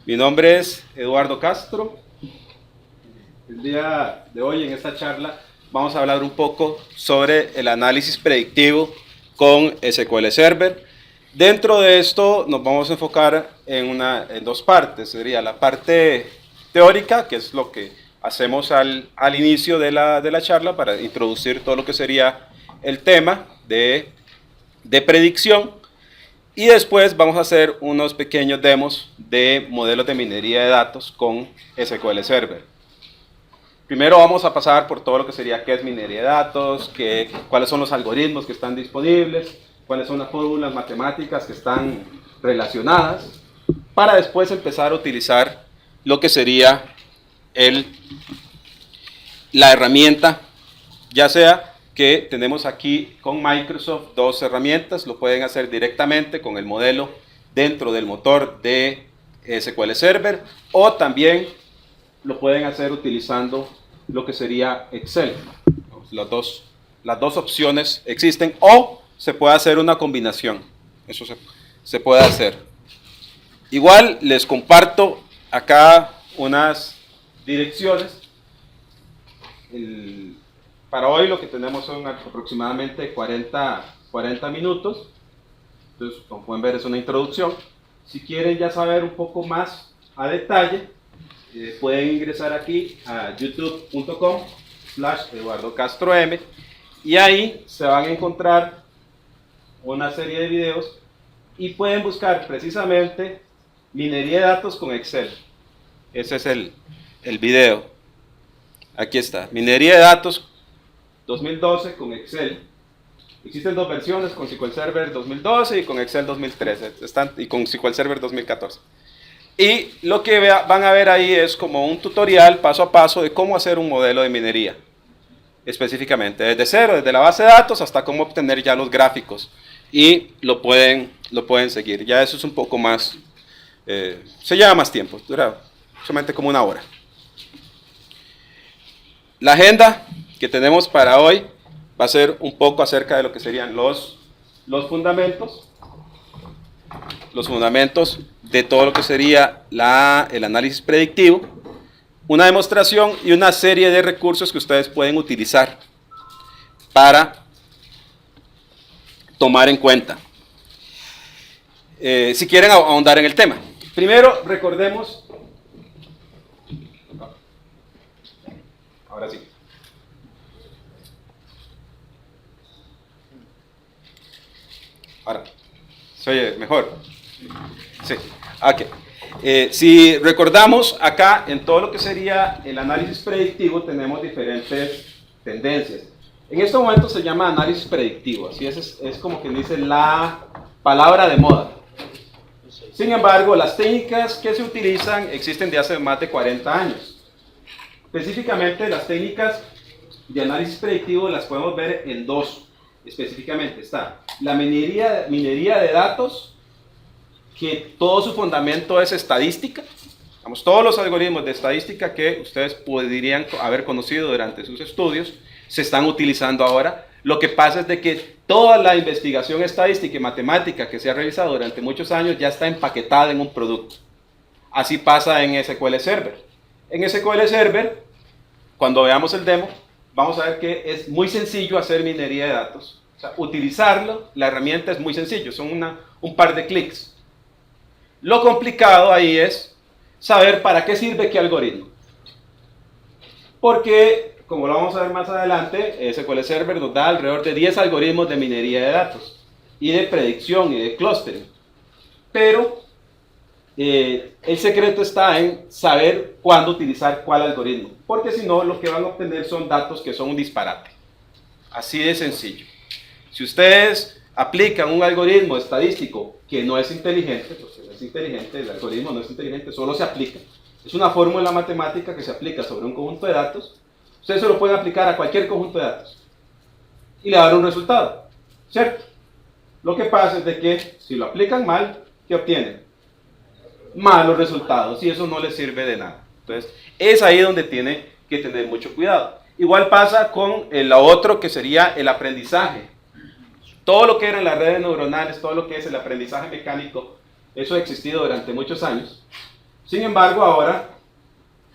Mi nombre es Eduardo Castro. El día de hoy en esta charla vamos a hablar un poco sobre el análisis predictivo con SQL Server. Dentro de esto nos vamos a enfocar en dos partes. Sería la parte teórica, que es lo que hacemos al inicio de la charla para introducir todo lo que sería el tema de predicción. Y después vamos a hacer unos pequeños demos de modelos de minería de datos con SQL Server. Primero vamos a pasar por todo lo que sería qué es minería de datos, cuáles son los algoritmos que están disponibles, cuáles son las fórmulas matemáticas que están relacionadas, para después empezar a utilizar lo que sería la herramienta, ya sea que tenemos aquí con Microsoft dos herramientas. Lo pueden hacer directamente con el modelo dentro del motor de SQL Server, o también lo pueden hacer utilizando lo que sería Excel. Las dos opciones existen, o se puede hacer una combinación. Eso se puede hacer. Igual les comparto acá unas direcciones. Para hoy lo que tenemos son aproximadamente 40 minutos. Entonces, como pueden ver, es una introducción. Si quieren ya saber un poco más a detalle, pueden ingresar aquí a youtube.com/EduardoCastroM, y ahí se van a encontrar una serie de videos y pueden buscar precisamente minería de datos con Excel. Ese es el video. Aquí está, minería de datos 2012 con Excel. Existen dos versiones, con SQL Server 2012 y con Excel 2013, y con SQL Server 2014. Y lo que van a ver ahí es como un tutorial paso a paso de cómo hacer un modelo de minería, específicamente, desde cero, desde la base de datos hasta cómo obtener ya los gráficos. Y lo pueden seguir. Ya eso es un poco más, se lleva más tiempo, dura solamente como una hora. La agenda que tenemos para hoy va a ser un poco acerca de lo que serían los fundamentos de todo lo que sería el análisis predictivo, una demostración y una serie de recursos que ustedes pueden utilizar para tomar en cuenta si quieren ahondar en el tema. Primero, recordemos. Ahora sí. Ahora, ¿se oye mejor? Sí. Okay. Si recordamos, acá en todo lo que sería el análisis predictivo tenemos diferentes tendencias. En este momento se llama análisis predictivo, así es como que dice la palabra de moda. Sin embargo, las técnicas que se utilizan existen de hace más de 40 años. Específicamente, las técnicas de análisis predictivo las podemos ver en dos. Específicamente está la minería de datos, que todo su fundamento es estadística. Vamos, todos los algoritmos de estadística que ustedes podrían haber conocido durante sus estudios se están utilizando ahora. Lo que pasa es de que toda la investigación estadística y matemática que se ha realizado durante muchos años ya está empaquetada en un producto. Así pasa en SQL Server. En SQL Server, cuando veamos el demo, vamos a ver que es muy sencillo hacer minería de datos. O sea, utilizarlo, la herramienta es muy sencillo, son un par de clics. Lo complicado ahí es saber para qué sirve qué algoritmo. Porque, como lo vamos a ver más adelante, SQL Server nos da alrededor de 10 algoritmos de minería de datos, y de predicción y de clustering. Pero el secreto está en saber cuándo utilizar cuál algoritmo, porque si no, lo que van a obtener son datos que son un disparate. Así de sencillo. Si ustedes aplican un algoritmo estadístico que no es inteligente, pues no es inteligente, el algoritmo no es inteligente, solo se aplica. Es una fórmula matemática que se aplica sobre un conjunto de datos. Ustedes se lo pueden aplicar a cualquier conjunto de datos y le va a dar un resultado, ¿cierto? Lo que pasa es de que si lo aplican mal, ¿qué obtienen? Malos resultados, y eso no les sirve de nada. Entonces, es ahí donde tiene que tener mucho cuidado. Igual pasa con lo otro, que sería el aprendizaje. Todo lo que eran las redes neuronales, todo lo que es el aprendizaje mecánico, eso ha existido durante muchos años. Sin embargo, ahora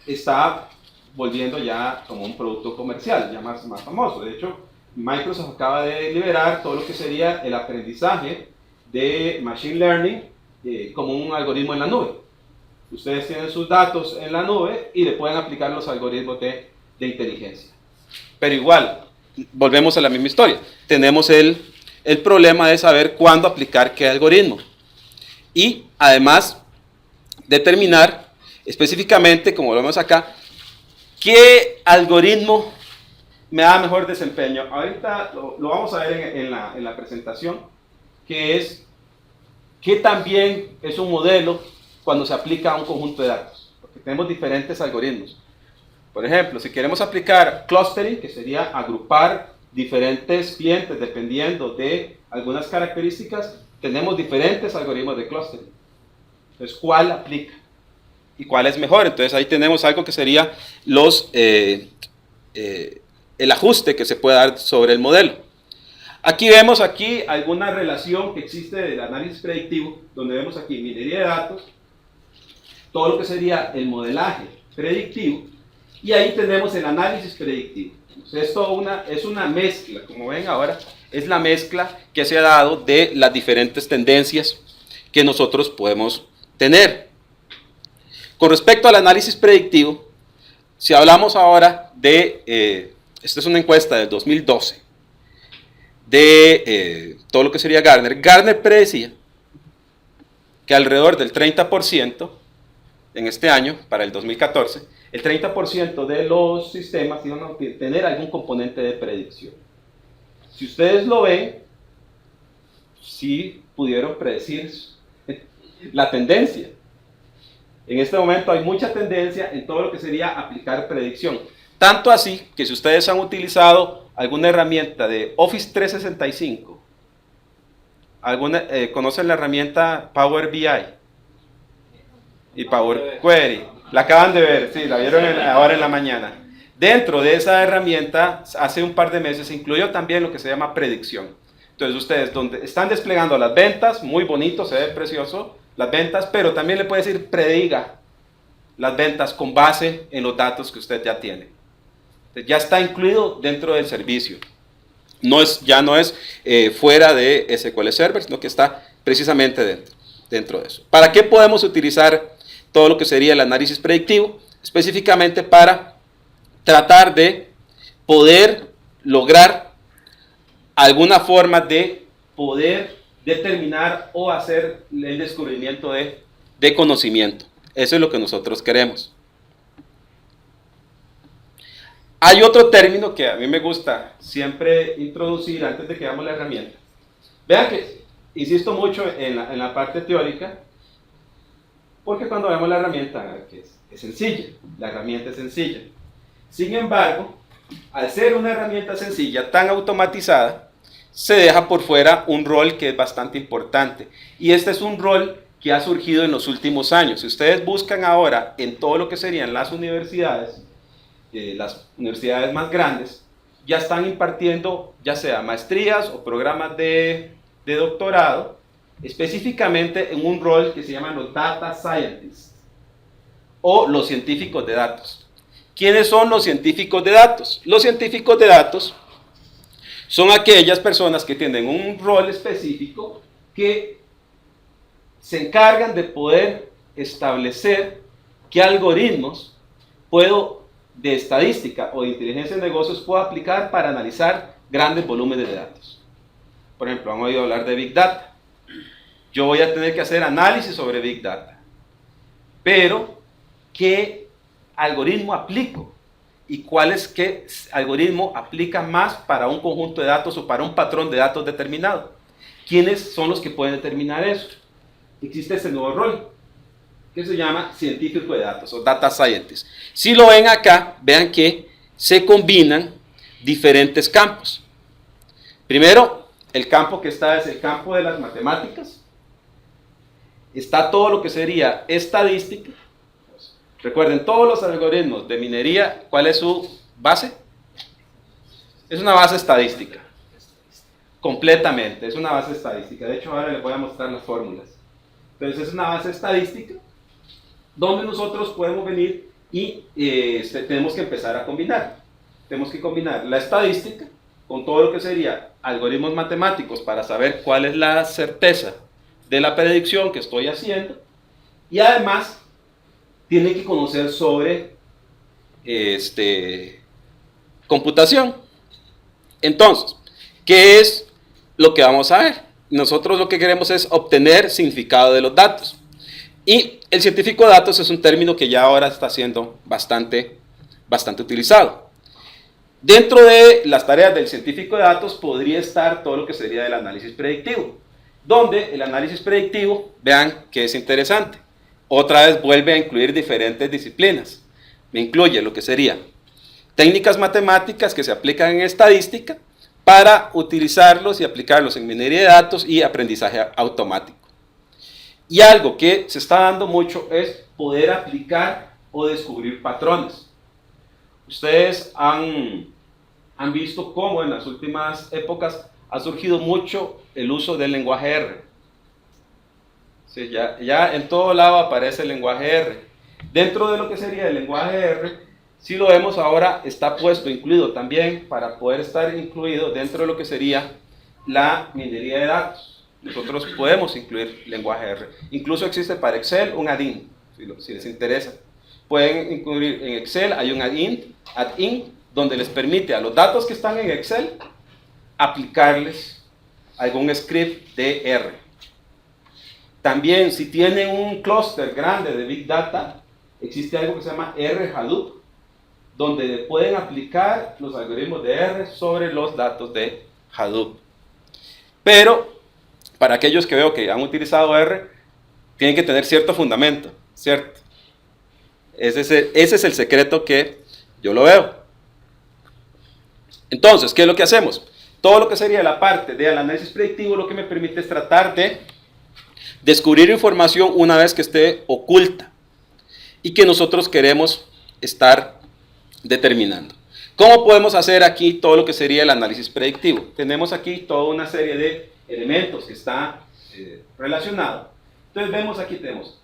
está volviendo ya como un producto comercial, ya más famoso. De hecho, Microsoft acaba de liberar todo lo que sería el aprendizaje de Machine Learning como un algoritmo en la nube. Ustedes tienen sus datos en la nube y le pueden aplicar los algoritmos de inteligencia. Pero igual, volvemos a la misma historia. Tenemos el problema de saber cuándo aplicar qué algoritmo. Y además, determinar específicamente, como lo vemos acá, qué algoritmo me da mejor desempeño. Ahorita lo vamos a ver en la presentación, que es qué también es un modelo cuando se aplica a un conjunto de datos. Porque tenemos diferentes algoritmos. Por ejemplo, si queremos aplicar clustering, que sería agrupar diferentes clientes dependiendo de algunas características, tenemos diferentes algoritmos de clustering. Entonces, ¿cuál aplica? ¿Y cuál es mejor? Entonces, ahí tenemos algo que sería el ajuste que se puede dar sobre el modelo. Aquí vemos alguna relación que existe del análisis predictivo, donde vemos aquí minería de datos, todo lo que sería el modelaje predictivo, y ahí tenemos el análisis predictivo. Esto es una mezcla, como ven ahora, es la mezcla que se ha dado de las diferentes tendencias que nosotros podemos tener. Con respecto al análisis predictivo, si hablamos ahora de, esta es una encuesta del 2012, de todo lo que sería Gartner. Gartner predecía que alrededor del 30% en este año, para el 2014, el 30% de los sistemas iban a tener algún componente de predicción. Si ustedes lo ven, sí pudieron predecir la tendencia. En este momento hay mucha tendencia en todo lo que sería aplicar predicción. Tanto así que si ustedes han utilizado alguna herramienta de Office 365, ¿conocen la herramienta Power BI y Power Query? La acaban de ver, sí, la vieron ahora en la mañana. Dentro de esa herramienta, hace un par de meses, se incluyó también lo que se llama predicción. Entonces ustedes donde están desplegando las ventas, muy bonito, se ve precioso, las ventas, pero también le puede decir prediga las ventas con base en los datos que usted ya tiene. Entonces, ya está incluido dentro del servicio. Ya no es fuera de SQL Server, sino que está precisamente dentro de eso. ¿Para qué podemos utilizar todo lo que sería el análisis predictivo? Específicamente para tratar de poder lograr alguna forma de poder determinar o hacer el descubrimiento de conocimiento. Eso es lo que nosotros queremos. Hay otro término que a mí me gusta siempre introducir antes de que veamos la herramienta. Vean que insisto mucho en la parte teórica, porque cuando vemos la herramienta que es sencilla, la herramienta es sencilla. Sin embargo, al ser una herramienta sencilla, tan automatizada, se deja por fuera un rol que es bastante importante. Y este es un rol que ha surgido en los últimos años. Si ustedes buscan ahora en todo lo que serían las universidades más grandes, ya están impartiendo ya sea maestrías o programas de doctorado, específicamente en un rol que se llama los Data Scientists o los científicos de datos. ¿Quiénes son los científicos de datos? Los científicos de datos son aquellas personas que tienen un rol específico que se encargan de poder establecer qué algoritmos de estadística o de inteligencia de negocios puedo aplicar para analizar grandes volúmenes de datos. Por ejemplo, han oído hablar de Big Data. Yo voy a tener que hacer análisis sobre Big Data. Pero, ¿qué algoritmo aplico? ¿Y qué algoritmo aplica más para un conjunto de datos o para un patrón de datos determinado? ¿Quiénes son los que pueden determinar eso? Existe ese nuevo rol que se llama científico de datos o data scientist. Si lo ven acá, vean que se combinan diferentes campos. Primero, el campo que está es el campo de las matemáticas. Está todo lo que sería estadística. Recuerden, todos los algoritmos de minería, ¿cuál es su base? Es una base estadística. Completamente, es una base estadística. De hecho, ahora les voy a mostrar las fórmulas. Entonces, es una base estadística donde nosotros podemos venir y tenemos que empezar a combinar. Tenemos que combinar la estadística con todo lo que sería algoritmos matemáticos para saber cuál es la certeza de la predicción que estoy haciendo, y además tiene que conocer sobre computación. Entonces, ¿qué es lo que vamos a ver? Nosotros lo que queremos es obtener significado de los datos. Y el científico de datos es un término que ya ahora está siendo bastante utilizado. Dentro de las tareas del científico de datos podría estar todo lo que sería el análisis predictivo, donde el análisis predictivo, vean que es interesante, otra vez vuelve a incluir diferentes disciplinas. Me incluye lo que sería técnicas matemáticas que se aplican en estadística para utilizarlos y aplicarlos en minería de datos y aprendizaje automático. Y algo que se está dando mucho es poder aplicar o descubrir patrones. Ustedes han visto cómo en las últimas épocas ha surgido mucho el uso del lenguaje R. Sí, ya en todo lado aparece el lenguaje R. Dentro de lo que sería el lenguaje R, si lo vemos ahora, está puesto, incluido también, para poder estar incluido dentro de lo que sería la minería de datos. Nosotros podemos incluir lenguaje R. Incluso existe para Excel un add-in, si les interesa. Pueden incluir en Excel, hay un add-in, donde les permite a los datos que están en Excel aplicarles algún script de R. También, si tienen un clúster grande de Big Data, existe algo que se llama R Hadoop, donde pueden aplicar los algoritmos de R sobre los datos de Hadoop. Pero, para aquellos que veo que han utilizado R, tienen que tener cierto fundamento, ¿cierto? Ese es el secreto que yo lo veo. Entonces, ¿qué es lo que hacemos? Todo lo que sería la parte del análisis predictivo lo que me permite es tratar de descubrir información una vez que esté oculta y que nosotros queremos estar determinando. ¿Cómo podemos hacer aquí todo lo que sería el análisis predictivo? Tenemos aquí toda una serie de elementos que está relacionado. Entonces vemos aquí, tenemos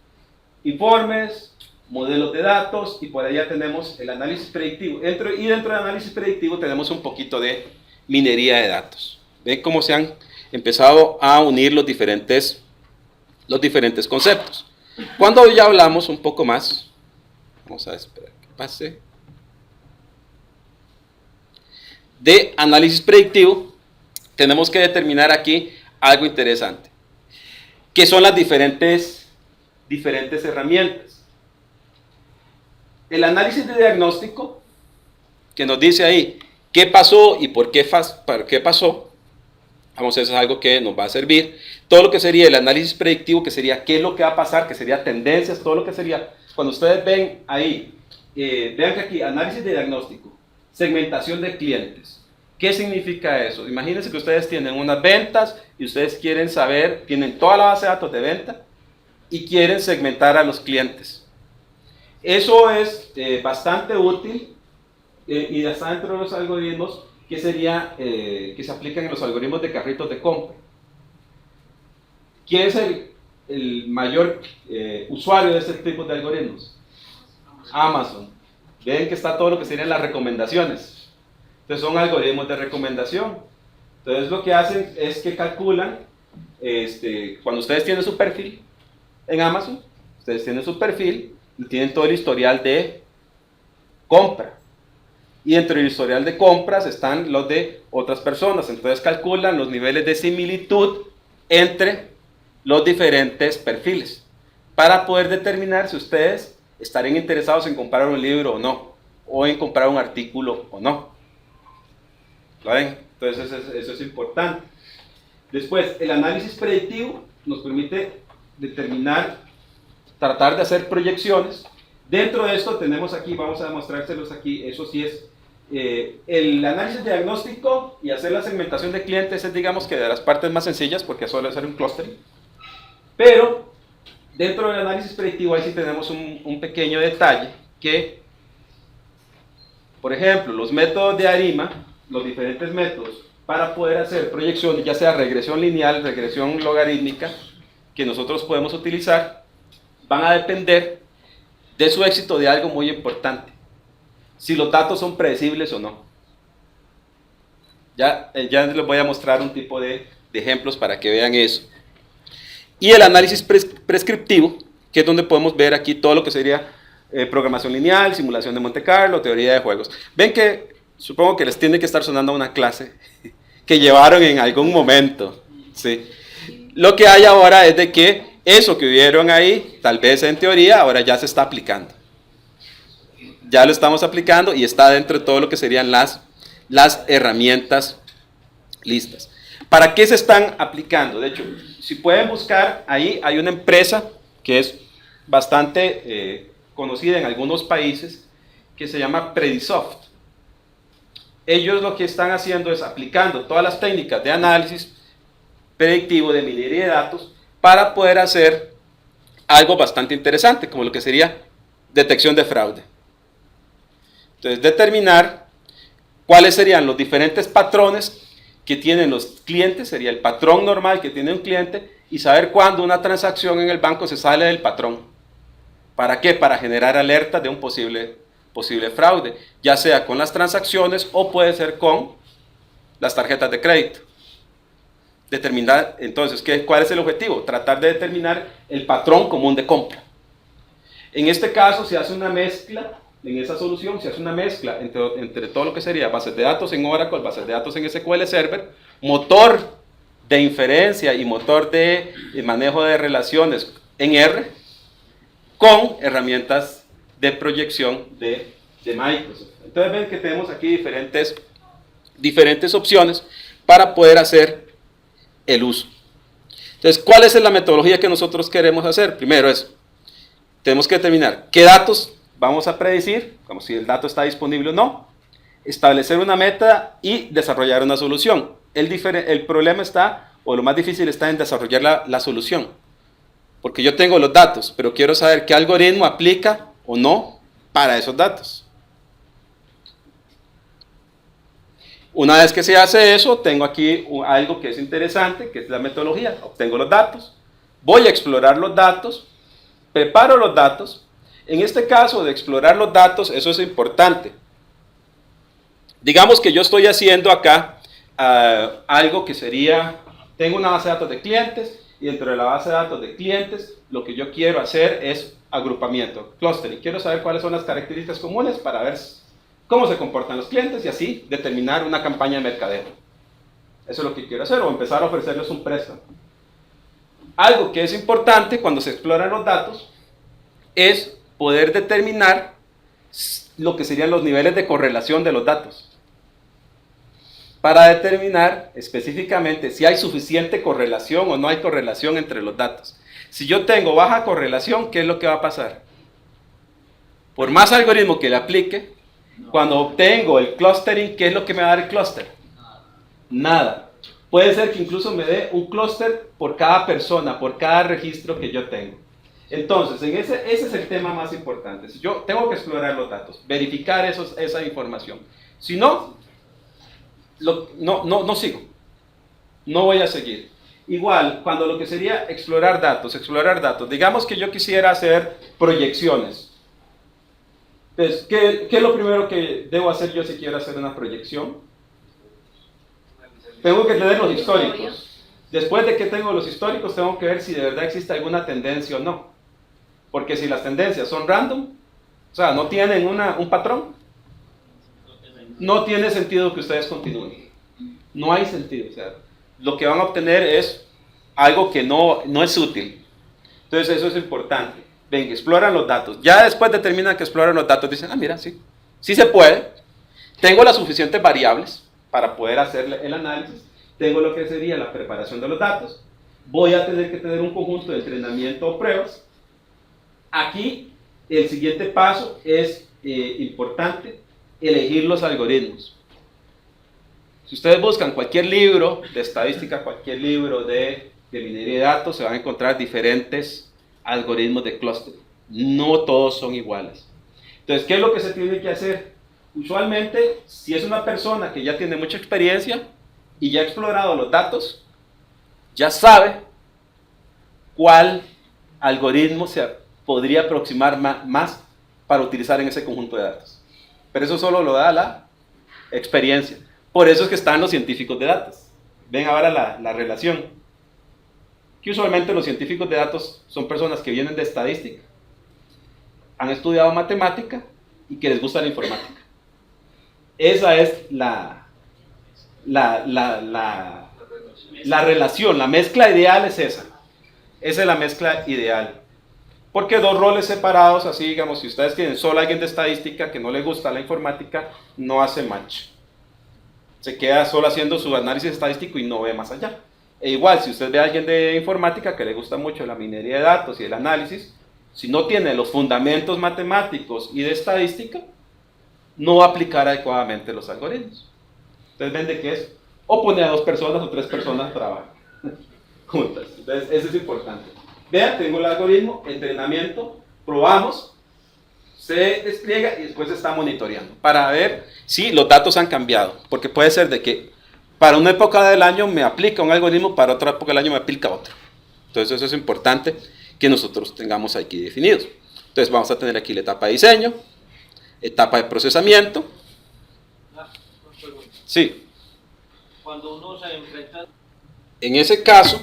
informes, modelos de datos, y por allá tenemos el análisis predictivo. Dentro del análisis predictivo tenemos un poquito de minería de datos. Ven cómo se han empezado a unir los diferentes conceptos. Cuando ya hablamos un poco más, vamos a esperar que pase, de análisis predictivo, tenemos que determinar aquí algo interesante, que son las diferentes herramientas. El análisis de diagnóstico, que nos dice ahí qué pasó y por qué pasó, vamos, eso es algo que nos va a servir. Todo lo que sería el análisis predictivo, que sería qué es lo que va a pasar, que sería tendencias, todo lo que sería, cuando ustedes ven ahí, vean que aquí, análisis de diagnóstico, segmentación de clientes. ¿Qué significa eso? Imagínense que ustedes tienen unas ventas y ustedes quieren saber, tienen toda la base de datos de venta y quieren segmentar a los clientes. Eso es bastante útil y está dentro de los algoritmos que se aplican en los algoritmos de carritos de compra. ¿Quién es el mayor usuario de este tipo de algoritmos? Amazon. Ven que está todo lo que serían las recomendaciones. Entonces son algoritmos de recomendación. Entonces lo que hacen es que calculan, cuando ustedes tienen su perfil en Amazon, ustedes tienen su perfil y tienen todo el historial de compra. Y dentro del historial de compras están los de otras personas. Entonces calculan los niveles de similitud entre los diferentes perfiles para poder determinar si ustedes estarían interesados en comprar un libro o no, o en comprar un artículo o no. ¿Lo ven? Entonces eso es importante. Después, el análisis predictivo nos permite determinar, tratar de hacer proyecciones. Dentro de esto tenemos aquí, vamos a demostrárselos aquí, eso sí es el análisis diagnóstico y hacer la segmentación de clientes es, digamos, que de las partes más sencillas porque suele ser un clustering. Pero dentro del análisis predictivo ahí sí tenemos un pequeño detalle que, por ejemplo, los métodos de ARIMA, los diferentes métodos para poder hacer proyecciones, ya sea regresión lineal, regresión logarítmica, que nosotros podemos utilizar, van a depender de su éxito de algo muy importante. Si los datos son predecibles o no. Ya les voy a mostrar un tipo de ejemplos para que vean eso. Y el análisis prescriptivo, que es donde podemos ver aquí todo lo que sería programación lineal, simulación de Monte Carlo, teoría de juegos. Ven que supongo que les tiene que estar sonando una clase que llevaron en algún momento. ¿Sí? Lo que hay ahora es de que eso que vieron ahí, tal vez en teoría, ahora ya se está aplicando. Ya lo estamos aplicando y está dentro de todo lo que serían las herramientas listas. ¿Para qué se están aplicando? De hecho, si pueden buscar, ahí hay una empresa que es bastante conocida en algunos países, que se llama Predisoft. Ellos lo que están haciendo es aplicando todas las técnicas de análisis predictivo de minería de datos para poder hacer algo bastante interesante, como lo que sería detección de fraude. Entonces, determinar cuáles serían los diferentes patrones que tienen los clientes, sería el patrón normal que tiene un cliente, y saber cuándo una transacción en el banco se sale del patrón. ¿Para qué? Para generar alerta de un posible fraude, ya sea con las transacciones o puede ser con las tarjetas de crédito. Determinar, entonces, ¿cuál es el objetivo? Tratar de determinar el patrón común de compra. En este caso se hace una mezcla, en esa solución se hace una mezcla entre todo lo que sería bases de datos en Oracle, bases de datos en SQL Server, motor de inferencia y motor de manejo de relaciones en R, con herramientas de proyección de Microsoft. Entonces ven que tenemos aquí diferentes opciones para poder hacer el uso. Entonces, ¿cuál es la metodología que nosotros queremos hacer? Primero tenemos que determinar qué datos vamos a predecir, como si el dato está disponible o no, establecer una meta y desarrollar una solución. El problema está, o lo más difícil está en desarrollar la solución. Porque yo tengo los datos, pero quiero saber qué algoritmo aplica o no para esos datos. Una vez que se hace eso, tengo aquí algo que es interesante, que es la metodología. Obtengo los datos, voy a explorar los datos, preparo los datos. En este caso de explorar los datos, eso es importante. Digamos que yo estoy haciendo acá algo que sería, tengo una base de datos de clientes, y dentro de la base de datos de clientes, lo que yo quiero hacer es agrupamiento, clustering. Quiero saber cuáles son las características comunes para ver cómo se comportan los clientes y así determinar una campaña de mercadeo. Eso es lo que quiero hacer, o empezar a ofrecerles un préstamo. Algo que es importante cuando se exploran los datos es poder determinar lo que serían los niveles de correlación de los datos, para determinar específicamente si hay suficiente correlación o no hay correlación entre los datos. Si yo tengo baja correlación, ¿qué es lo que va a pasar? Por más algoritmo que le aplique, cuando obtengo el clustering, ¿qué es lo que me va a dar el clúster? Nada. Puede ser que incluso me dé un clúster por cada persona, por cada registro que yo tengo. Entonces, ese es el tema más importante. Si yo tengo que explorar los datos, verificar esa información. Si no, no sigo. No voy a seguir. Igual, cuando lo que sería explorar datos, digamos que yo quisiera hacer proyecciones. Entonces, ¿qué es lo primero que debo hacer yo si quiero hacer una proyección? Tengo que tener los históricos. Después de que tengo los históricos, tengo que ver si de verdad existe alguna tendencia o no. Porque si las tendencias son random, o sea, no tienen un patrón, no tiene sentido que ustedes continúen. No hay sentido. O sea, lo que van a obtener es algo que no es útil. Entonces, eso es importante. Ven, exploran los datos. Ya después determinan que exploran los datos, dicen, mira, sí se puede. Tengo las suficientes variables para poder hacer el análisis. Tengo lo que sería la preparación de los datos. Voy a tener que tener un conjunto de entrenamiento o pruebas. Aquí, el siguiente paso es importante, elegir los algoritmos. Si ustedes buscan cualquier libro de estadística, cualquier libro de minería de datos, se van a encontrar diferentes algoritmos de clustering. No todos son iguales. Entonces, ¿qué es lo que se tiene que hacer? Usualmente, si es una persona que ya tiene mucha experiencia y ya ha explorado los datos, ya sabe cuál algoritmo podría aproximar más para utilizar en ese conjunto de datos. Pero eso solo lo da la experiencia. Por eso es que están los científicos de datos. Ven ahora la relación. Que usualmente los científicos de datos son personas que vienen de estadística, han estudiado matemática y que les gusta la informática. Esa es la relación, la mezcla ideal es esa. Esa es la mezcla ideal. Porque dos roles separados, así digamos, si ustedes tienen solo alguien de estadística que no le gusta la informática, no hace match. Se queda solo haciendo su análisis estadístico y no ve más allá. E igual, si usted ve a alguien de informática que le gusta mucho la minería de datos y el análisis, si no tiene los fundamentos matemáticos y de estadística, no va a aplicar adecuadamente los algoritmos. Entonces ven de qué es, o pone a 2 personas o 3 personas a trabajar juntas. Entonces eso es importante. Vean, tengo el algoritmo, entrenamiento, probamos, se despliega y después se está monitoreando para ver si los datos han cambiado, porque puede ser de que para una época del año me aplica un algoritmo, para otra época del año me aplica otro. Entonces eso es importante que nosotros tengamos aquí definidos. Entonces vamos a tener aquí la etapa de diseño, etapa de procesamiento. Sí. Cuando uno se enfrenta... En ese caso,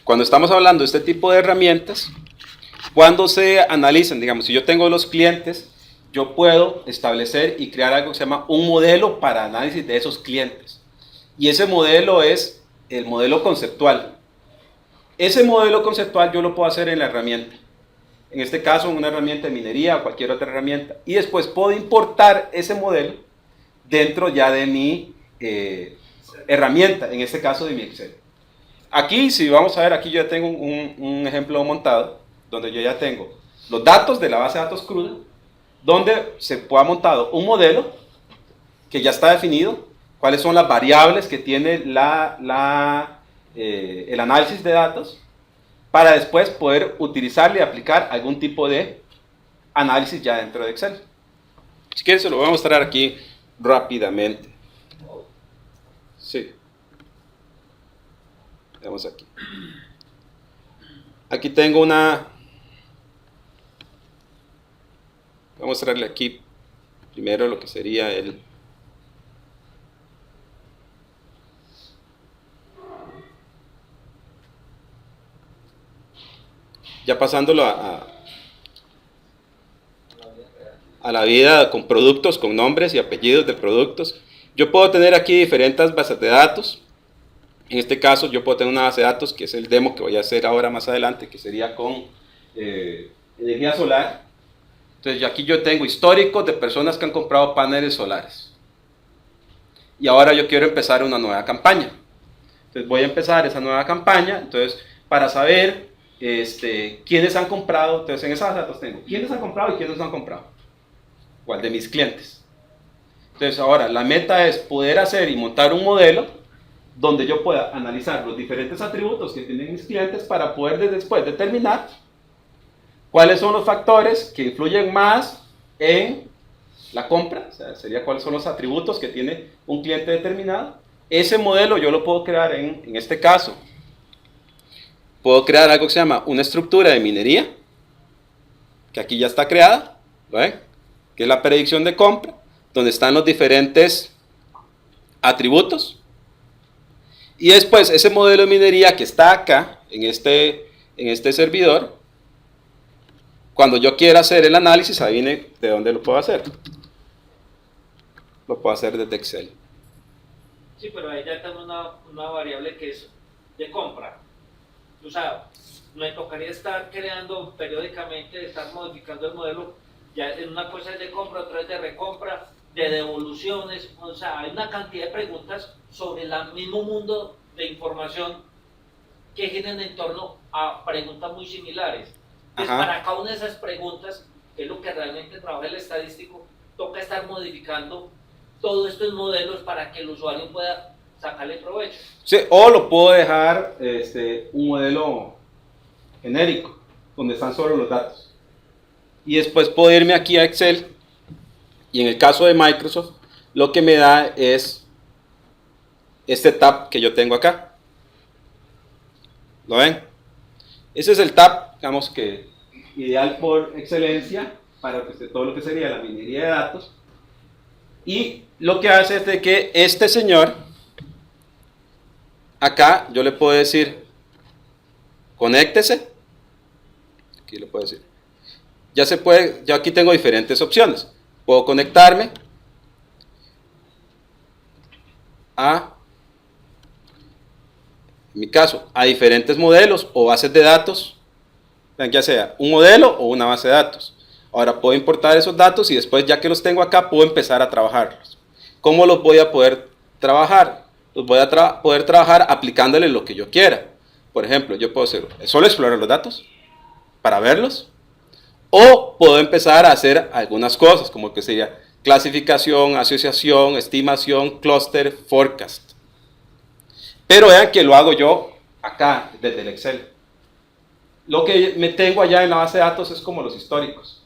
cuando estamos hablando de este tipo de herramientas, cuando se analizan, digamos, si yo tengo los clientes, yo puedo establecer y crear algo que se llama un modelo para análisis de esos clientes. Y ese modelo es el modelo conceptual. Ese modelo conceptual yo lo puedo hacer en la herramienta. En este caso, en una herramienta de minería o cualquier otra herramienta. Y después puedo importar ese modelo dentro ya de mi herramienta, en este caso de mi Excel. Aquí, si vamos a ver, aquí yo ya tengo un ejemplo montado, donde yo ya tengo los datos de la base de datos cruda, donde se puede montado un modelo que ya está definido, cuáles son las variables que tiene el análisis de datos, para después poder utilizarle y aplicar algún tipo de análisis ya dentro de Excel. Si quieren se lo voy a mostrar aquí rápidamente. Sí. Veamos aquí. Aquí tengo una... Voy a mostrarle aquí primero lo que sería el... Ya pasándolo a la vida con productos, con nombres y apellidos de productos. Yo puedo tener aquí diferentes bases de datos. En este caso yo puedo tener una base de datos que es el demo que voy a hacer ahora más adelante, que sería con energía solar. Entonces aquí yo tengo históricos de personas que han comprado paneles solares. Y ahora yo quiero empezar una nueva campaña. Entonces voy a empezar esa nueva campaña. Entonces para saber quiénes han comprado, entonces en esa base de datos tengo quiénes han comprado y quiénes no han comprado. Igual de mis clientes. Entonces ahora la meta es poder hacer y montar un modelo donde yo pueda analizar los diferentes atributos que tienen mis clientes para poder después determinar cuáles son los factores que influyen más en la compra, o sea, sería cuáles son los atributos que tiene un cliente determinado. Ese modelo yo lo puedo crear en este caso. Puedo crear algo que se llama una estructura de minería, que aquí ya está creada, ¿ven? Que es la predicción de compra, donde están los diferentes atributos. Y después ese modelo de minería que está acá, en este servidor, cuando yo quiera hacer el análisis, adivine de dónde lo puedo hacer. Lo puedo hacer desde Excel. Sí, pero ahí ya tenemos una variable que es de compra. O sea, me tocaría estar creando periódicamente, estar modificando el modelo. Ya en una cosa es de compra, otra es de recompra, de devoluciones. O sea, hay una cantidad de preguntas sobre el mismo mundo de información que giran en torno a preguntas muy similares. Entonces, para cada una de esas preguntas, que es lo que realmente trabaja el estadístico, toca estar modificando todos estos modelos para que el usuario pueda sacarle provecho. Sí, o lo puedo dejar un modelo genérico, donde están solo los datos. Y después puedo irme aquí a Excel, y en el caso de Microsoft, lo que me da es este tab que yo tengo acá. ¿Lo ven? Ese es el tab, digamos, que ideal por excelencia para todo lo que sería la minería de datos. Y lo que hace es de que este señor, acá yo le puedo decir, conéctese, aquí le puedo decir, ya se puede, ya aquí tengo diferentes opciones, puedo conectarme a, en mi caso, a diferentes modelos o bases de datos, ya sea un modelo o una base de datos. Ahora puedo importar esos datos y después, ya que los tengo acá, puedo empezar a trabajarlos. ¿Cómo los voy a poder trabajar? Los voy a poder trabajar aplicándole lo que yo quiera. Por ejemplo, yo puedo hacer solo explorar los datos para verlos, o puedo empezar a hacer algunas cosas, como que sería clasificación, asociación, estimación, clúster, forecast. Pero vean que lo hago yo acá, desde el Excel. Lo que me tengo allá en la base de datos es como los históricos.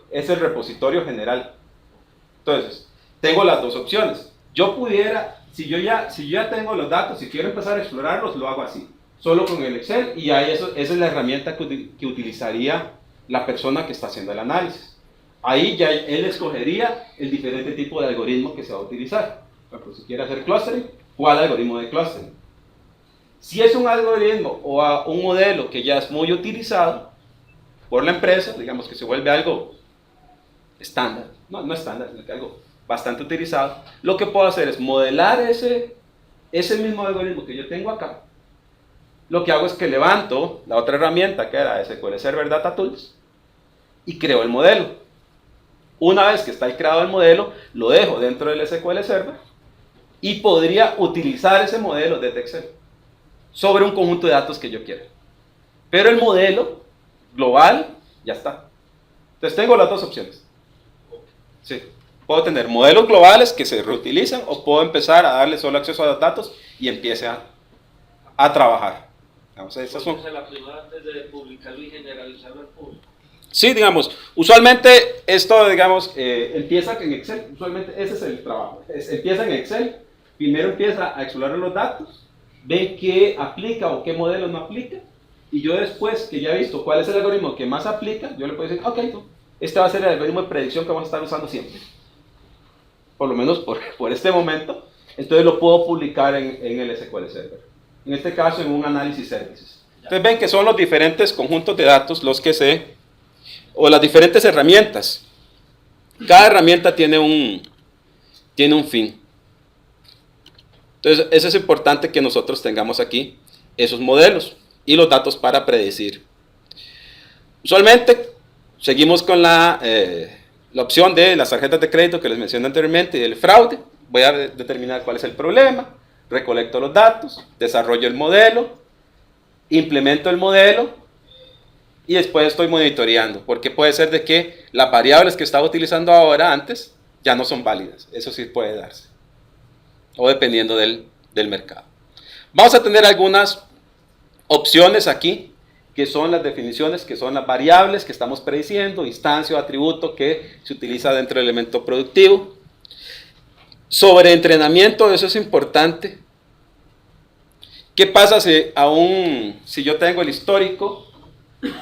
Es el repositorio general. Entonces, tengo las dos opciones. Yo pudiera, si yo ya tengo los datos, si quiero empezar a explorarlos, lo hago así. Solo con el Excel, y ahí esa es la herramienta que utilizaría la persona que está haciendo el análisis. Ahí ya él escogería el diferente tipo de algoritmo que se va a utilizar. Por ejemplo, si quiere hacer clustering, ¿cuál algoritmo de clustering? Si es un algoritmo o un modelo que ya es muy utilizado por la empresa, digamos que se vuelve algo estándar, no estándar, sino que algo bastante utilizado, lo que puedo hacer es modelar ese mismo algoritmo que yo tengo acá. Lo que hago es que levanto la otra herramienta que era SQL Server Data Tools y creo el modelo. Una vez que está ahí creado el modelo, lo dejo dentro del SQL Server y podría utilizar ese modelo desde Excel sobre un conjunto de datos que yo quiera. Pero el modelo global ya está. Entonces tengo las dos opciones. Sí. Puedo tener modelos globales que se reutilizan, o puedo empezar a darle solo acceso a los datos y empiece a trabajar. Digamos, esas son... la primera antes de publicarlo y generalizarlo al público. Sí, digamos, usualmente esto, digamos, empieza en Excel. Usualmente ese es el trabajo. Empieza en Excel, primero empieza a explorar los datos, ve qué aplica o qué modelo no aplica, y yo después que ya he visto cuál es el algoritmo que más aplica, yo le puedo decir, ok, este va a ser el algoritmo de predicción que vamos a estar usando siempre. Por lo menos por este momento. Entonces lo puedo publicar en el SQL Server. En este caso en un análisis services. Entonces ven que son los diferentes conjuntos de datos los que o las diferentes herramientas. Cada herramienta tiene un fin. Entonces eso es importante que nosotros tengamos aquí esos modelos y los datos para predecir. Usualmente seguimos con la opción de las tarjetas de crédito que les mencioné anteriormente y del fraude. Voy a determinar cuál es el problema, recolecto los datos, desarrollo el modelo, implemento el modelo y después estoy monitoreando, porque puede ser de que las variables que estaba utilizando ahora antes ya no son válidas. Eso sí puede darse, o dependiendo del mercado. Vamos a tener algunas opciones aquí, que son las definiciones, que son las variables que estamos prediciendo, instancia o atributo que se utiliza dentro del elemento productivo. Sobre entrenamiento, eso es importante. ¿Qué pasa si yo tengo el histórico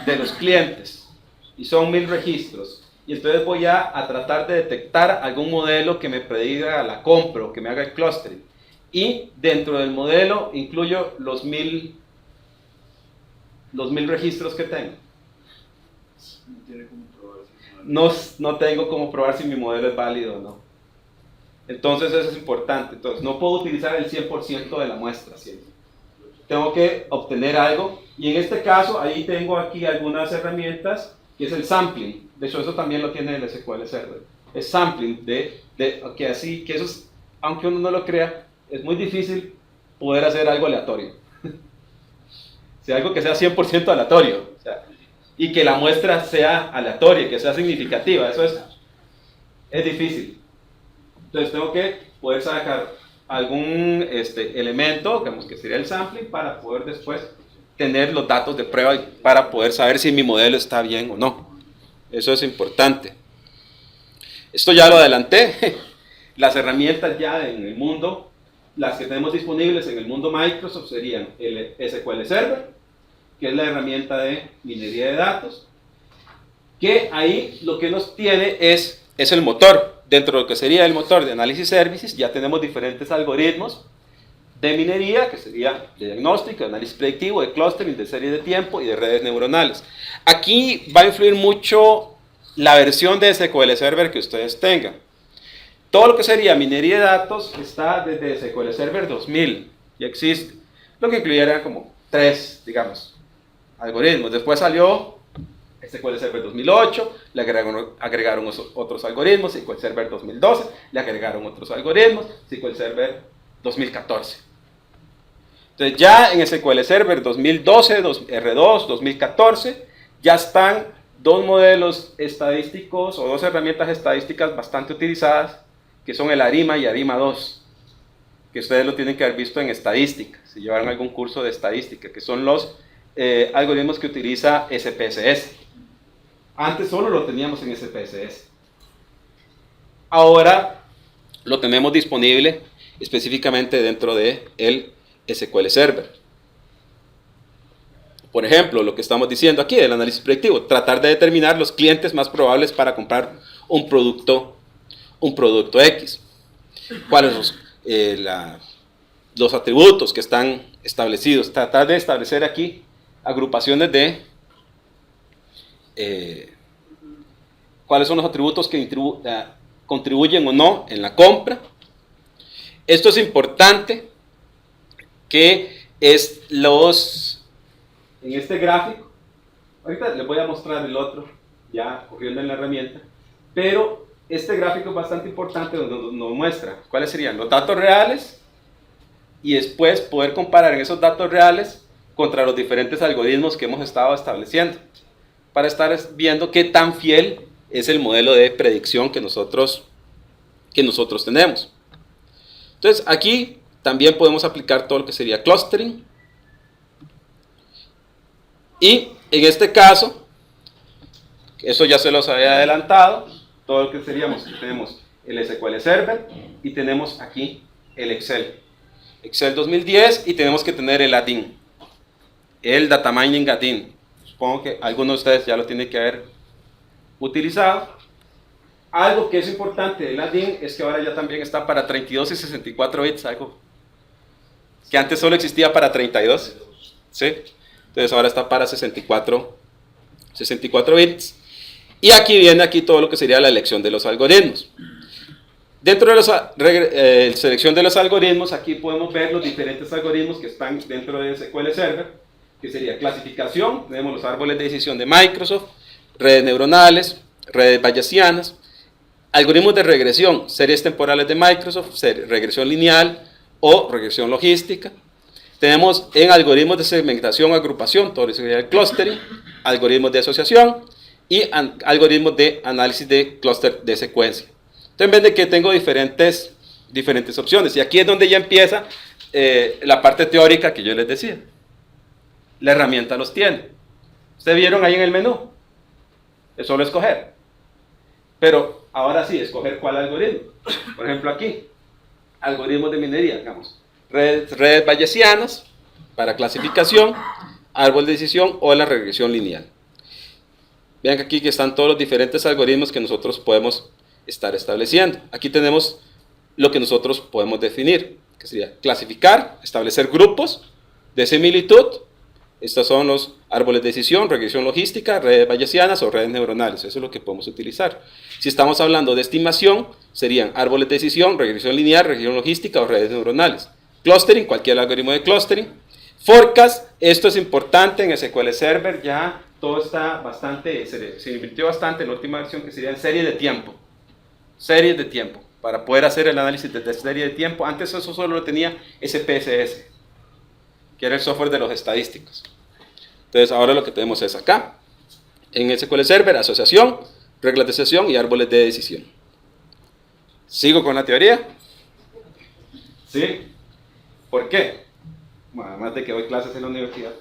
de los clientes y son 1000 registros? Y entonces voy a tratar de detectar algún modelo que me prediga la compra o que me haga el clustering. Y dentro del modelo incluyo los 1000 registros que tengo. No tengo cómo probar si mi modelo es válido o no. Entonces eso es importante. Entonces no puedo utilizar el 100% de la muestra siempre. Tengo que obtener algo, y en este caso ahí tengo aquí algunas herramientas, que es el sampling. De hecho eso también lo tiene el SQL Server. Es sampling que eso es, aunque uno no lo crea, es muy difícil poder hacer algo aleatorio. O sea, algo que sea 100% aleatorio, o sea, y que la muestra sea aleatoria, que sea significativa, eso es difícil. Entonces tengo que poder sacar algún elemento, digamos que sería el sampling, para poder después tener los datos de prueba para poder saber si mi modelo está bien o no. Eso es importante. Esto ya lo adelanté. Las herramientas ya en el mundo, las que tenemos disponibles en el mundo Microsoft serían el SQL Server, que es la herramienta de minería de datos, que ahí lo que nos tiene es el motor. Dentro de lo que sería el motor de Analysis Services ya tenemos diferentes algoritmos de minería, que sería de diagnóstico, de análisis predictivo, de clustering, de serie de tiempo y de redes neuronales. Aquí va a influir mucho la versión de SQL Server que ustedes tengan. Todo lo que sería minería de datos está desde SQL Server 2000, ya existe. Lo que incluyera como 3, digamos, algoritmos. Después salió SQL Server 2008, le agregaron otros algoritmos, SQL Server 2012, le agregaron otros algoritmos, SQL Server 2014. Entonces ya en SQL Server 2012, R2, 2014, ya están dos modelos estadísticos o dos herramientas estadísticas bastante utilizadas, que son el ARIMA y ARIMA 2, que ustedes lo tienen que haber visto en estadística, si llevaron algún curso de estadística, que son los algoritmos que utiliza SPSS. Antes solo lo teníamos en SPSS. Ahora lo tenemos disponible específicamente dentro de el SQL Server. Por ejemplo, lo que estamos diciendo aquí del análisis predictivo, tratar de determinar los clientes más probables para comprar un producto X. ¿Cuáles son los atributos que están establecidos? Tratar de establecer aquí agrupaciones de cuáles son los atributos que contribuyen o no en la compra. Esto es importante, que es en este gráfico, ahorita les voy a mostrar el otro, ya corriendo en la herramienta, pero este gráfico es bastante importante donde nos muestra cuáles serían los datos reales y después poder comparar en esos datos reales contra los diferentes algoritmos que hemos estado estableciendo, para estar viendo qué tan fiel es el modelo de predicción que nosotros tenemos. Entonces aquí también podemos aplicar todo lo que sería clustering, y en este caso, eso ya se los había adelantado, todo lo que tenemos el SQL Server y tenemos aquí el Excel 2010, y tenemos que tener el ADIN, el Data Mining ADIN. Supongo que algunos de ustedes ya lo tienen que haber utilizado. Algo que es importante del ADIN es que ahora ya también está para 32 y 64 bits, algo que antes solo existía para 32, ¿sí? Entonces ahora está para 64 bits. Y aquí viene todo lo que sería la elección de los algoritmos. Dentro de la selección de los algoritmos, aquí podemos ver los diferentes algoritmos que están dentro de SQL Server, que sería clasificación, tenemos los árboles de decisión de Microsoft, redes neuronales, redes bayesianas, algoritmos de regresión, series temporales de Microsoft, regresión lineal o regresión logística. Tenemos en algoritmos de segmentación, agrupación, todo eso sería el clustering, algoritmos de asociación y algoritmos de análisis de clúster de secuencia. Entonces, ven de que tengo diferentes opciones, y aquí es donde ya empieza la parte teórica que yo les decía. La herramienta los tiene. Ustedes vieron ahí en el menú, es solo escoger. Pero ahora sí, escoger cuál algoritmo. Por ejemplo aquí, algoritmos de minería, digamos, redes bayesianas para clasificación, árbol de decisión o la regresión lineal. Vean que aquí que están todos los diferentes algoritmos que nosotros podemos estar estableciendo. Aquí tenemos lo que nosotros podemos definir, que sería clasificar, establecer grupos de similitud. Estos son los árboles de decisión, regresión logística, redes bayesianas o redes neuronales. Eso es lo que podemos utilizar. Si estamos hablando de estimación, serían árboles de decisión, regresión lineal, regresión logística o redes neuronales. Clustering, cualquier algoritmo de clustering. Forecast, esto es importante en SQL Server, ya todo está bastante, se invirtió bastante en la última versión, que sería en serie de tiempo. Series de tiempo, para poder hacer el análisis de serie de tiempo. Antes eso solo lo tenía SPSS, que era el software de los estadísticos. Entonces ahora lo que tenemos es acá, en SQL Server, asociación, reglas de asociación y árboles de decisión. ¿Sigo con la teoría? ¿Sí? ¿Por qué? Bueno, además de que doy clases en la universidad.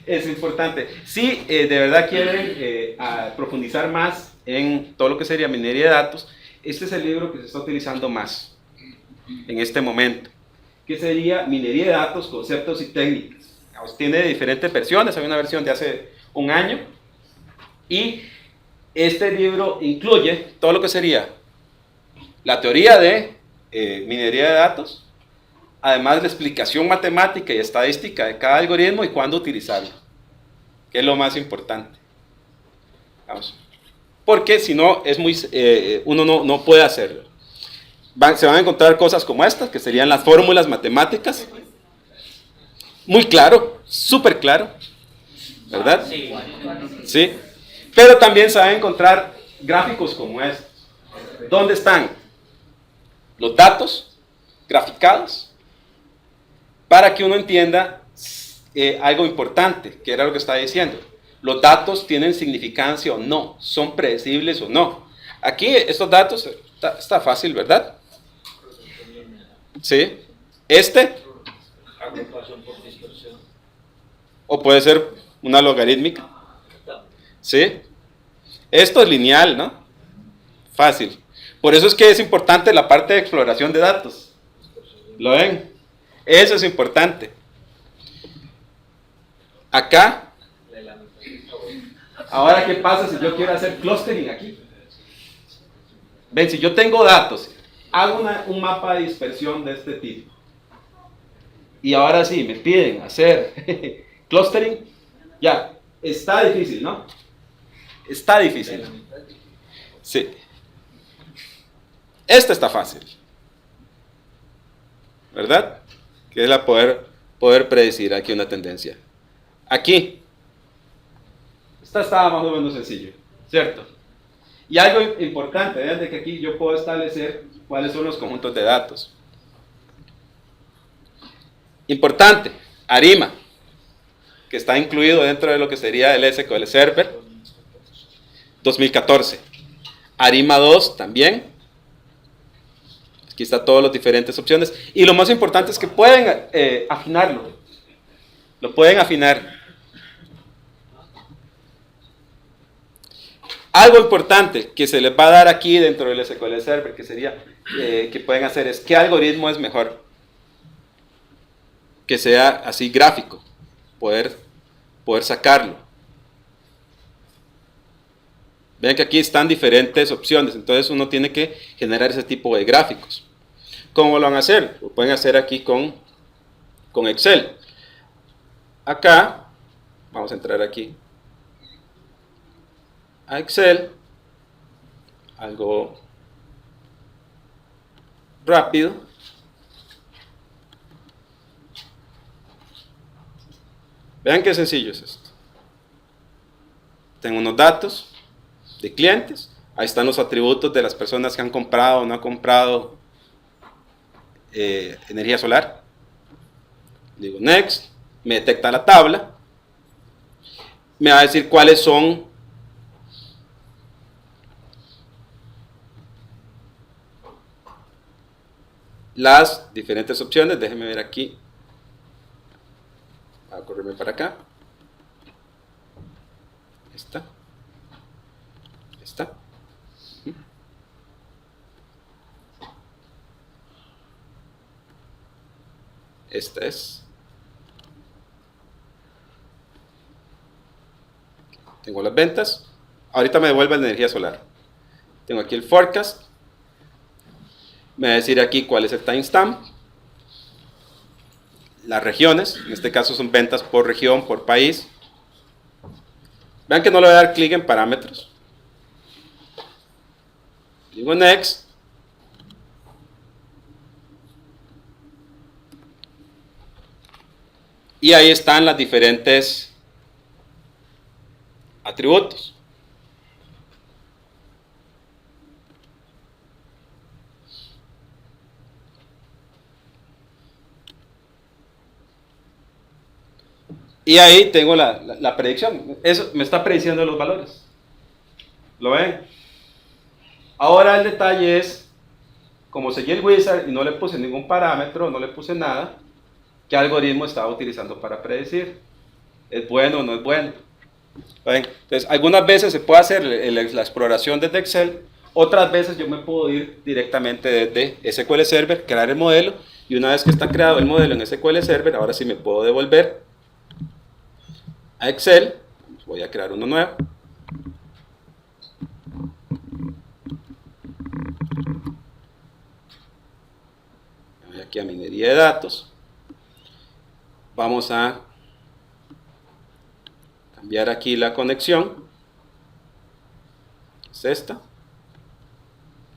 Es importante. Si de verdad quieren profundizar más en todo lo que sería minería de datos, este es el libro que se está utilizando más en este momento, que sería Minería de Datos, Conceptos y Técnicas. tiene diferentes versiones, hay una versión de hace un año, y este libro incluye todo lo que sería la teoría de minería de datos, además la explicación matemática y estadística de cada algoritmo y cuándo utilizarlo, que es lo más importante. Vamos. Porque si no, uno no puede hacerlo. Se van a encontrar cosas como estas, que serían las fórmulas matemáticas. Muy claro, súper claro, ¿verdad? Sí. Sí. Pero también se van a encontrar gráficos como estos. ¿Dónde están los datos graficados? Para que uno entienda algo importante, que era lo que estaba diciendo. Los datos tienen significancia o no, son predecibles o no. Aquí estos datos, está fácil, ¿verdad? Sí. Agrupación por dispersión. O puede ser una logarítmica. ¿Sí? Esto es lineal, ¿no? Fácil. Por eso es que es importante la parte de exploración de datos. ¿Lo ven? Eso es importante. Acá. Ahora, ¿qué pasa si yo quiero hacer clustering aquí? Ven, si yo tengo datos, hago un mapa de dispersión de este tipo. Y ahora sí, me piden hacer clustering. Ya, está difícil, ¿no? Está difícil. Sí. Esta está fácil. ¿Verdad? Que es la poder predecir aquí una tendencia. Aquí. Esta estaba más o menos sencillo, ¿cierto? Y algo importante, vean de que aquí yo puedo establecer cuáles son los conjuntos de datos. Importante, ARIMA, que está incluido dentro de lo que sería el SQL Server 2014. ARIMA 2 también. Aquí están todas las diferentes opciones. Y lo más importante es que pueden afinarlo. Lo pueden afinar. Algo importante que se les va a dar aquí dentro del SQL Server, que sería, que pueden hacer, es qué algoritmo es mejor. Que sea así gráfico, poder sacarlo. Vean que aquí están diferentes opciones, entonces uno tiene que generar ese tipo de gráficos. ¿Cómo lo van a hacer? Lo pueden hacer aquí con Excel. Acá, vamos a entrar aquí a Excel, algo rápido. Vean qué sencillo es esto. Tengo unos datos de clientes, ahí están los atributos de las personas que han comprado o no han comprado energía solar. Digo next, me detecta la tabla, me va a decir cuáles son las diferentes opciones. Déjenme ver aquí. Voy a correrme para acá. Esta. Esta es. Tengo las ventas. Ahorita me devuelve la energía solar. Tengo aquí el forecast. Me va a decir aquí cuál es el timestamp. Las regiones, en este caso son ventas por región, por país. Vean que no le voy a dar clic en parámetros. Digo next. Y ahí están las diferentes atributos. Y ahí tengo la predicción. Eso me está prediciendo los valores. ¿Lo ven? Ahora el detalle es, como seguí el wizard y no le puse ningún parámetro, no le puse nada, ¿qué algoritmo estaba utilizando para predecir? ¿Es bueno o no es bueno? ¿Ven? Entonces, algunas veces se puede hacer la exploración desde Excel, otras veces yo me puedo ir directamente desde SQL Server, crear el modelo, y una vez que está creado el modelo en SQL Server, ahora sí me puedo devolver a Excel. Voy a crear uno nuevo. Voy aquí a minería de datos. Vamos a cambiar aquí la conexión. Es esta.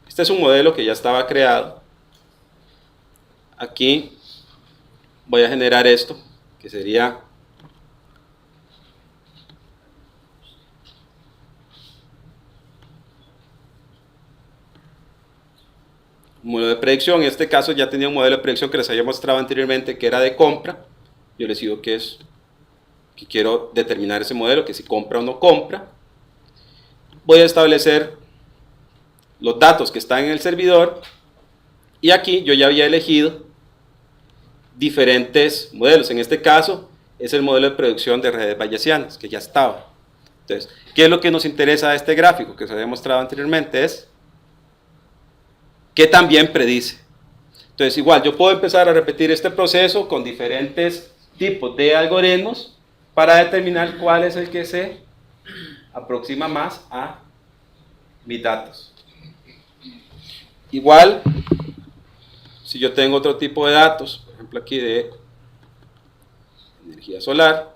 Este es un modelo que ya estaba creado. Aquí voy a generar esto, que sería un modelo de predicción. En este caso ya tenía un modelo de predicción que les había mostrado anteriormente, que era de compra. Yo les digo que quiero determinar ese modelo, que si compra o no compra. Voy a establecer los datos que están en el servidor, y aquí yo ya había elegido diferentes modelos. En este caso es el modelo de predicción de redes bayesianas, que ya estaba. Entonces, ¿qué es lo que nos interesa de este gráfico que os había mostrado anteriormente? Es que también predice. Entonces, igual, yo puedo empezar a repetir este proceso con diferentes tipos de algoritmos para determinar cuál es el que se aproxima más a mis datos. Igual, si yo tengo otro tipo de datos, por ejemplo aquí de energía solar,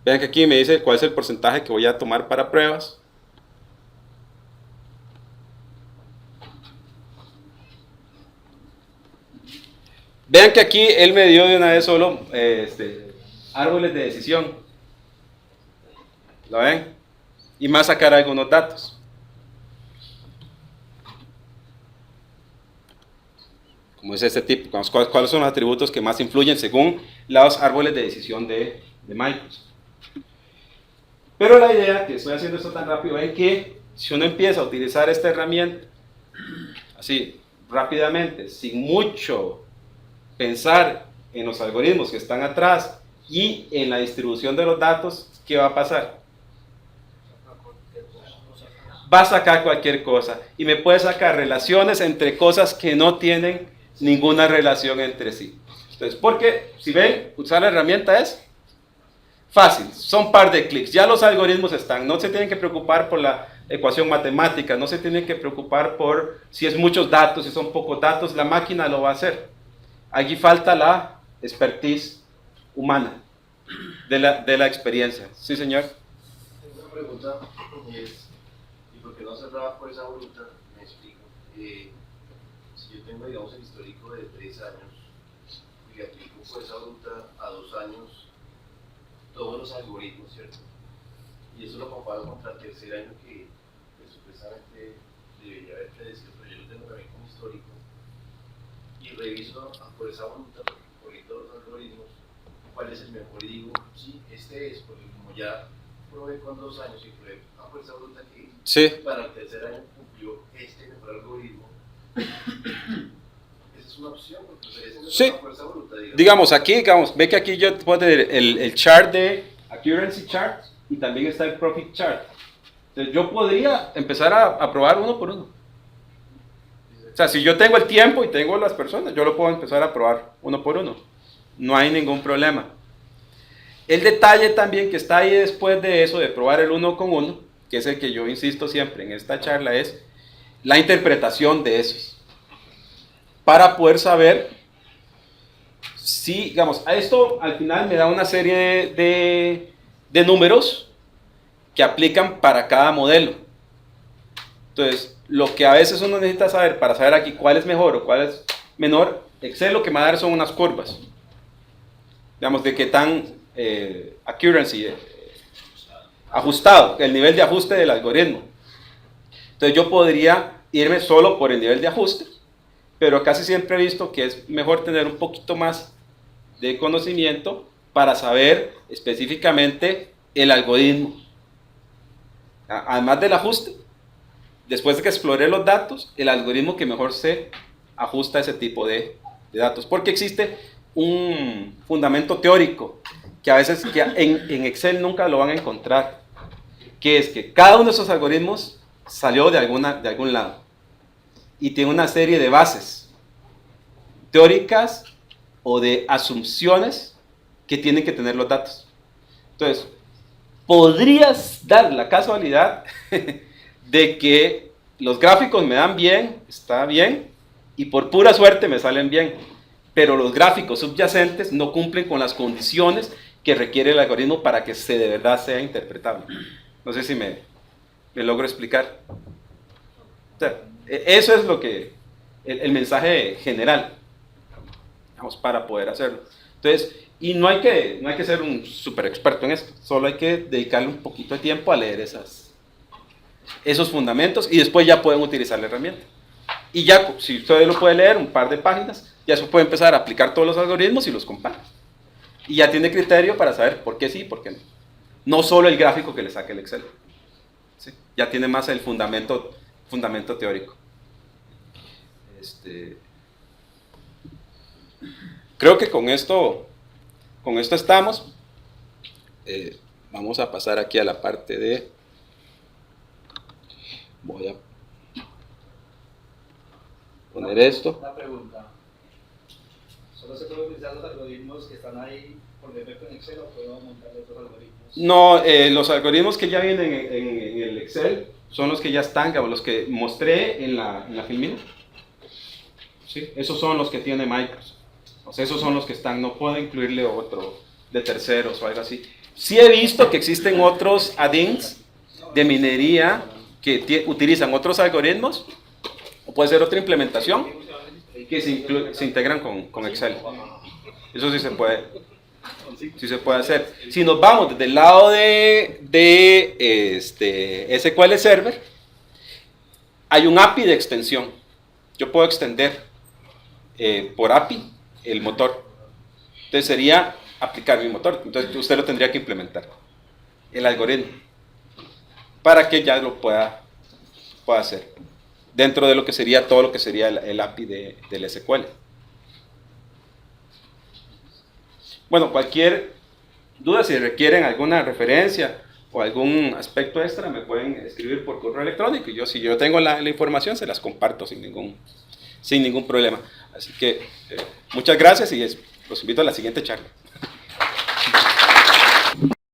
vean que aquí me dice cuál es el porcentaje que voy a tomar para pruebas. Vean que aquí él me dio de una vez solo árboles de decisión. ¿Lo ven? Y más sacar algunos datos. Como es este tipo, cuáles son los atributos que más influyen según los árboles de decisión de Microsoft. Pero la idea, que estoy haciendo esto tan rápido, es que si uno empieza a utilizar esta herramienta así rápidamente, sin mucho pensar en los algoritmos que están atrás y en la distribución de los datos, ¿qué va a pasar? Va a sacar cualquier cosa, y me puede sacar relaciones entre cosas que no tienen ninguna relación entre sí. Entonces, porque si ven, usar la herramienta es fácil, son un par de clics, ya los algoritmos están, no se tienen que preocupar por la ecuación matemática, no se tienen que preocupar por si es muchos datos, si son pocos datos, la máquina lo va a hacer. Aquí falta la expertise humana, de la experiencia. Sí, señor. Tengo una pregunta, ¿y por qué no cerraba por esa voluntad? Me explico. Si yo tengo, digamos, el histórico de 3 años y le aplico por esa voluntad a 2 años todos los algoritmos, ¿cierto? Y eso lo comparo contra el tercer año que supuestamente debería haber predecido, pero yo lo tengo también como histórico. Y reviso por esa voluntad, por todos los algoritmos, cuál es el mejor, y digo, sí, este es, porque como ya probé con 2 años y probé por esa voluntad que Sí. para el tercer año cumplió este mejor algoritmo. Esa es una opción, porque ustedes Sí. por esa voluntad, Digamos, aquí, ve que aquí yo puedo tener el chart de accuracy chart y también está el profit chart. Entonces yo podría empezar a probar uno por uno. O sea, si yo tengo el tiempo y tengo las personas, yo lo puedo empezar a probar uno por uno. No hay ningún problema. El detalle también que está ahí después de eso, de probar el uno con uno, que es el que yo insisto siempre en esta charla, es la interpretación de esos. Para poder saber si, digamos, a esto al final me da una serie de números que aplican para cada modelo. Entonces, lo que a veces uno necesita saber para saber aquí cuál es mejor o cuál es menor, Excel lo que me va a dar son unas curvas, digamos, de qué tan accuracy, ajustado, el nivel de ajuste del algoritmo. Entonces yo podría irme solo por el nivel de ajuste, pero casi siempre he visto que es mejor tener un poquito más de conocimiento para saber específicamente el algoritmo. Además del ajuste, después de que exploré los datos, el algoritmo que mejor se ajusta a ese tipo de datos, porque existe un fundamento teórico que a veces en Excel nunca lo van a encontrar, que es que cada uno de esos algoritmos salió de algún lado y tiene una serie de bases teóricas o de asunciones que tienen que tener los datos. Entonces, podrías dar la casualidad de que los gráficos me dan bien, está bien, y por pura suerte me salen bien, pero los gráficos subyacentes no cumplen con las condiciones que requiere el algoritmo para que de verdad sea interpretable. No sé si me logro explicar. O sea, eso es lo que el mensaje general, vamos, para poder hacerlo. Entonces, y no hay que ser un super experto en esto, solo hay que dedicarle un poquito de tiempo a leer esos fundamentos y después ya pueden utilizar la herramienta. Y ya, si usted lo puede leer, un par de páginas, ya se puede empezar a aplicar todos los algoritmos y los compara. Y ya tiene criterio para saber por qué sí y por qué no. No solo el gráfico que le saque el Excel. ¿Sí? Ya tiene más el fundamento teórico. Creo que con esto estamos. Vamos a pasar aquí a la parte de... Voy a poner esto. Una pregunta. ¿Solo se puede utilizar los algoritmos que están ahí por defecto en Excel o puedo montar otros algoritmos? No, los algoritmos que ya vienen en el Excel son los que ya están, los que mostré en la filmina. ¿Sí? Esos son los que tiene Microsoft. O sea, esos son los que están, no puedo incluirle otro de terceros o algo así. Sí he visto que existen otros add-ins de minería que utilizan otros algoritmos, o puede ser otra implementación, que se integran con Excel. Eso sí se puede hacer. Si nos vamos desde el lado de SQL Server, hay un API de extensión. Yo puedo extender por API el motor. Entonces sería aplicar mi motor. Entonces usted lo tendría que implementar, el algoritmo, para que ya lo pueda hacer dentro de lo que sería todo lo que sería el API del SQL. Bueno, cualquier duda, si requieren alguna referencia o algún aspecto extra, me pueden escribir por correo electrónico y si yo tengo la información se las comparto sin ningún problema. Así que muchas gracias y los invito a la siguiente charla.